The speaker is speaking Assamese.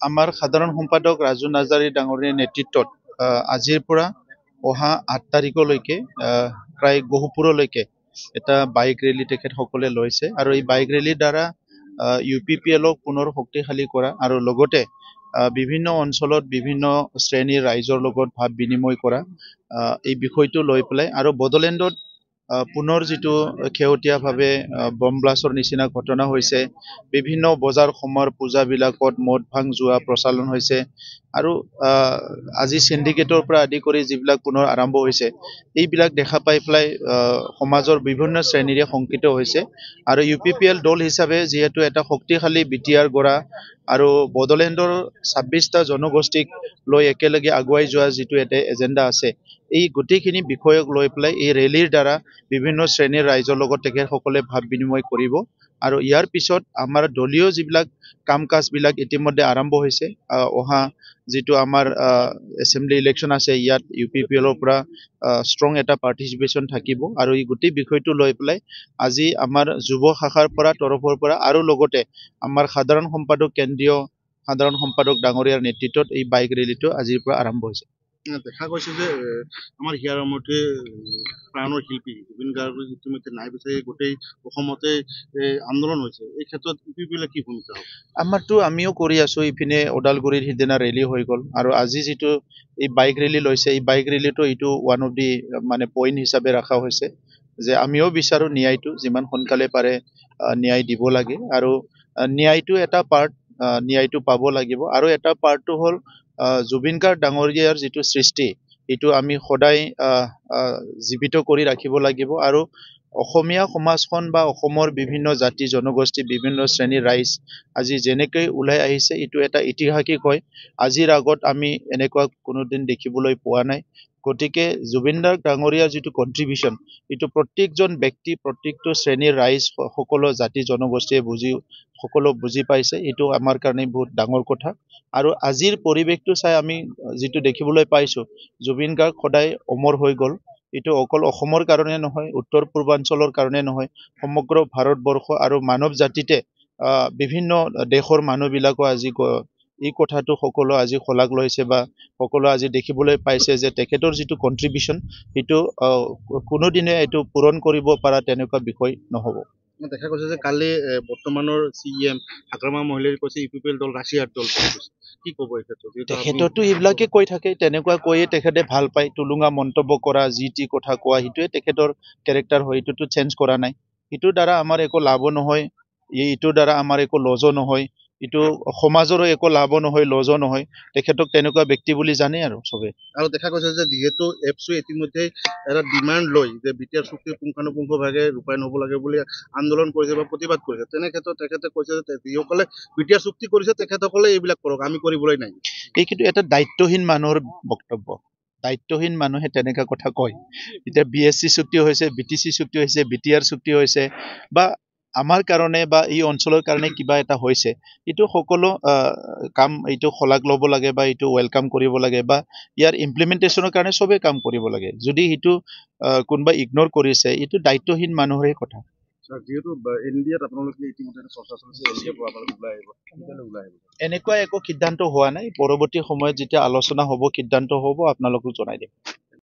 আমাৰ সাধাৰণ সম্পাদক ৰাজু নাৰ্জাৰী ডাঙৰীয়াৰ নেতৃত্বত আজিৰ পৰা অহা 8 তাৰিখলৈকে প্ৰায় গহপুৰলৈকে এটা বাইক ৰেলী তেখেতসকলে লৈছে আৰু এই বাইক ৰেলীৰ দ্বাৰা UPPLক পুনৰ শক্তিশালী কৰা আৰু লগতে বিভিন্ন অঞ্চলত বিভিন্ন শ্ৰেণীৰ ৰাইজৰ লগত ভাৱ বিনিময় কৰা এই বিষয়টো লৈ পেলাই আৰু বড়োলেণ্ডত পুনৰ যিটো খেউতীয়াভাৱে বম ব্লাষ্টৰ নিচিনা ঘটনা হৈছে বিভিন্ন বজাৰ সমাৰ পূজাবিলাকত মদ ভাং যোৱা প্ৰচলন হৈছে আৰু আজি সিন্ডিকেটৰ পৰা আদি কৰি যিবিলাক পুনৰ আৰম্ভ হৈছে এইবিলাক দেখা পাই পেলাই সমাজৰ বিভিন্ন শ্ৰেণীৰে শংকিত হৈছে আৰু UPPL দল হিচাপে যেহেতু এটা শক্তিশালী বিটিআৰ গৰা আৰু বড়োলেণ্ডৰ 26টা জনগোষ্ঠীক লৈ একেলগে আগুৱাই যোৱা যিটো এটা এজেন্ডা আছে এই গোটেইখিনি বিষয়ক লৈ পেলাই এই ৰেলীৰ দ্বাৰা বিভিন্ন শ্ৰেণীৰ ৰাইজৰ লগত তেখেতসকলে ভাৱ বিনিময় কৰিব আৰু ইয়াৰ পিছত আমাৰ দলীয় যিবিলাক কাম কাজ বিলাক ইতিমধ্যে আৰম্ভ হৈছে অহা যিটো আমাৰ এছেম্বলি ইলেকশ্যন আছে ইয়াত UPPLৰ পৰা ষ্ট্ৰং এটা পাৰ্টিচিপেশ্যন থাকিব আৰু এই গোটেই বিষয়টো লৈ পেলাই আজি আমাৰ যুৱ শাখাৰ পৰা তৰফৰ পৰা আৰু লগতে আমাৰ সাধাৰণ সম্পাদক কেন্দ্ৰীয় সাধাৰণ সম্পাদক ডাঙৰীয়াৰ নেতৃত্বত এই বাইক ৰেলীটো আজিৰ পৰা আৰম্ভ হৈছে দেখা গৈছে যে আমাৰ হিয়াৰ মতে প্ৰাণৰ শিল্পী জুবিন গাৰ্গৰ ইতিমধ্যে নাই বিচাৰি গোটেই অসমতে আন্দোলন হৈছে এই ক্ষেত্ৰত UPPL কি ভূমিকা হ'ব আমাৰতো আমিও কৰি আছো ইপিনে ওদালগুৰিৰ সিদিনা ৰেলী হৈ গ'ল আৰু আজি যিটো এই বাইক ৰেলী লৈছে এই বাইক ৰেলীটো এইটো ওৱান অফ দি মানে পইণ্ট হিচাপে ৰখা হৈছে যে আমিও বিচাৰো ন্যায়টো যিমান সোনকালে পাৰে ন্যায় দিব লাগে আৰু ন্যায়টো এটা পাৰ্ট ন্যায়টো পাব লাগিব আৰু এটা পাৰ্টটো হ'ল জুবিন গাৰ্গ ডাঙৰীয়াৰ যিটো সৃষ্টি এইটো আমি সদায় জীৱিত কৰি ৰাখিব লাগিব আৰু অসমীয়া সমাজখন বা অসমৰ বিভিন্ন জাতি জনগোষ্ঠী বিভিন্ন শ্ৰেণীৰ ৰাইজ আজি যেনেকৈ ওলাই আহিছে এইটো এটা ঐতিহাসিক হয় আজিৰ আগত আমি এনেকুৱা কোনোদিন দেখিবলৈ পোৱা নাই গতিকে জুবিন গাৰ্গ ডাঙৰীয়াৰ যিটো কন্ট্ৰিবিউশ্যন এইটো প্ৰত্যেকজন ব্যক্তি প্ৰত্যেকটো শ্ৰেণীৰ ৰাইজ সকলো জাতি জনগোষ্ঠীয়ে সকলো বুজি পাইছে এইটো আমাৰ কাৰণে বহুত ডাঙৰ কথা আৰু আজিৰ পৰিৱেশটো চাই আমি যিটো দেখিবলৈ পাইছো জুবিন গাৰ্গ সদায় অমৰ হৈ গ'ল এইটো অকল অসমৰ কাৰণে নহয় উত্তৰ পূৰ্বাঞ্চলৰ কাৰণে নহয় সমগ্ৰ ভাৰতবৰ্ষ আৰু মানৱ জাতিতে বিভিন্ন দেশৰ মানুহবিলাকো আজি এই কথাটো সকলো আজি শলাগ লৈছে বা সকলো আজি দেখিবলৈ পাইছে যে তেখেতৰ যিটো কন্ট্ৰিবিউশ্যন সেইটো কোনোদিনে এইটো পূৰণ কৰিব পৰা তেনেকুৱা বিষয় নহ'ব দেখা গৈছে যে কালি বৰ্তমানৰ CM হাগ্ৰামা মহিলাই কৈছে UPPL দল ৰাছিয়াৰ দল কি ক'ব এই ক্ষেত্ৰত তেখেতৰতো এইবিলাকে কৈ থাকে তেনেকুৱা কৈয়ে তেখেতে ভাল পায় টুলুঙা মন্তব্য কৰা যি টি কথা কোৱা সেইটোৱে তেখেতৰ কেৰেক্টাৰ হয় এইটোতো চেঞ্জ কৰা নাই এইটোৰ দ্বাৰা আমাৰ একো লাভো নহয় এইটোৰ দ্বাৰা আমাৰ একো লজো নহয় এইটো সমাজৰো একো লাভ নহয় লজো নহয় তেখেতক তেনেকুৱা ব্যক্তি বুলি জানে আৰু চবে আৰু দেখা গৈছে যে যিহেতু এপছু ইতিমধ্যে এটা ডিমাণ্ড লৈ যে বিটিআৰ চুক্তি পুংখানুপুংখভাৱে ৰূপায়ণ হ'ব লাগে বুলি আন্দোলন কৰিছে বা প্ৰতিবাদ কৰিছে তেনে ক্ষেত্ৰত তেখেতে কৈছে যে যিসকলে বিটিআৰ চুক্তি কৰিছে তেখেতসকলে এইবিলাক কৰক আমি কৰিবলৈ নাই এই কিন্তু এটা দায়িত্বহীন মানুহৰ বক্তব্য দায়িত্বহীন মানুহে তেনেকা কথা কয় এতিয়া BSC চুক্তি হৈছে BTC চুক্তি হৈছে BTR চুক্তি হৈছে বা আমাৰ কাৰণে বা এই অঞ্চলৰ কাৰণে কিবা এটা হৈছে এইটো সকলো কাম এইটো খলাগ ল'ব লাগে বা এইটো ওয়েলকাম কৰিব লাগে বা ইয়াৰ ইমপ্লিমেন্টেশনৰ কাৰণে সবে কাম কৰিব লাগে যদি এইটো কোনবা ইগনোৰ কৰিছে এইটো দায়িত্বহীন মানুহৰে কথা যেহেতু ইণ্ডিয়াত আপোনালোকে ইতিমধ্যে চৰ্চা চলিছে ইণ্ডিয়াৰ পৰা ওলাই আহিব এনেকুৱা একো সিদ্ধান্ত হোৱা নাই পৰৱৰ্তী সময়ত যেতিয়া আলোচনা হ'ব সিদ্ধান্ত হ'ব আপোনালোকক জনাই দিম